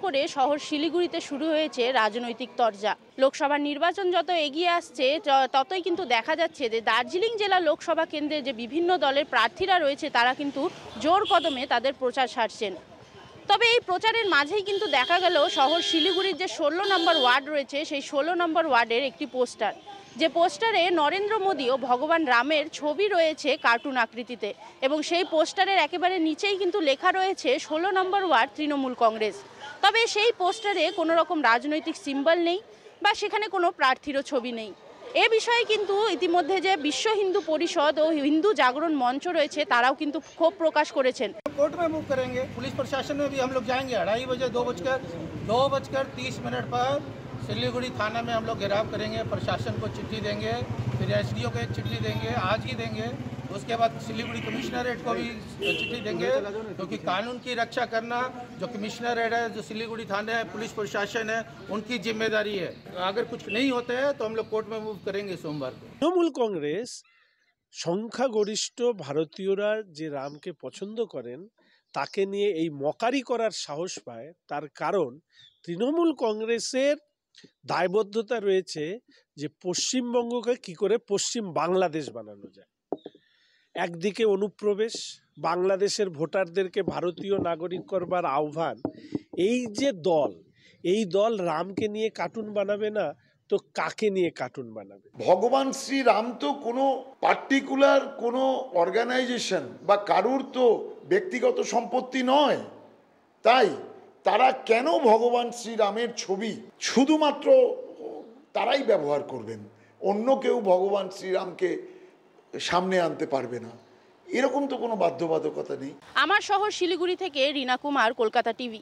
করে শহর শিলিগুড়িতে শুরু হয়েছে রাজনৈতিক তরজা। লোকসভা নির্বাচন যত এগিয়ে আসছে ততই কিন্তু দেখা যাচ্ছে যে দার্জিলিং জেলা লোকসভা কেন্দ্রে যে বিভিন্ন দলের প্রার্থীরা রয়েছে তারা কিন্তু জোর কদমে তাদের প্রচার সারছেন। তবে এই প্রচারের মাঝেই কিন্তু দেখা গেল শহর শিলিগুড়ির যে 16 নম্বর ওয়ার্ড রয়েছে সেই 16 নম্বর ওয়ার্ডের একটি পোস্টার, যে পোস্টারে নরেন্দ্র মোদী ও ভগবান রামের ছবি রয়েছে কার্টুন আকৃতিতে, এবং সেই পোস্টারের একেবারে নিচেই কিন্তু লেখা রয়েছে 16 নম্বর ওয়ার্ড তৃণমূল কংগ্রেস। তবে সেই পোস্টারে কোনো রকম রাজনৈতিক সিম্বল নেই বা সেখানে কোনো প্রার্থীরও ছবি নেই। এ বিষয়ে কিন্তু ইতিমধ্যে যে বিশ্ব হিন্দু পরিষদ ও হিন্দু জাগরণ মঞ্চ রয়েছে তারাও কিন্তু ক্ষোভ প্রকাশ করেছেন। कोर्ट में मूव करेंगे, पुलिस प्रशासन में भी हम लोग जाएंगे। 2:30 बजे 2:30 पर सिलीगुड़ी थाना में हम लोग घेराव करेंगे, प्रशासन को चिट्ठी देंगे, फिर एसडीओ को एक चिट्ठी देंगे, आज ही देंगे। उसके बाद सिलीगुड़ी कमिश्नरेट को भी चिट्ठी देंगे, क्योंकि कानून की रक्षा करना जो कमिश्नरेट है, जो सिलीगुड़ी थाने है, पुलिस प्रशासन है, उनकी जिम्मेदारी है। अगर कुछ नहीं होते हैं तो हम लोग कोर्ट में मूव करेंगे सोमवार को। तृणमूल कांग्रेस সংখ্যাগরিষ্ঠ ভারতীয়রা যে রামকে পছন্দ করেন তাকে নিয়ে এই মকারি করার সাহস পায়, তার কারণ তৃণমূল কংগ্রেসের দায়বদ্ধতা রয়েছে যে পশ্চিমবঙ্গকে কি করে পশ্চিম বাংলাদেশ বানানো যায়। একদিকে অনুপ্রবেশ, বাংলাদেশের ভোটারদেরকে ভারতীয় নাগরিক করবার আহ্বান। এই দল রামকে নিয়ে কার্টুন বানাবে না তো কাকে নিয়ে কার্টুন বানাবে? ভগবান শ্রীরাম তো কোনো পার্টিকুলার কোনো অর্গানাইজেশন বা কারুর তো ব্যক্তিগত সম্পত্তি নয়। তাই তারা কেন ভগবান শ্রীরামের ছবি শুধুমাত্র তারাই ব্যবহার করবেন, অন্য কেউ ভগবান শ্রীরামকে সামনে আনতে পারবে না, এরকম তো কোনো বাধ্যবাধকতা নেই। আমার শহর শিলিগুড়ি থেকে রিনা কুমার, কলকাতা টিভি।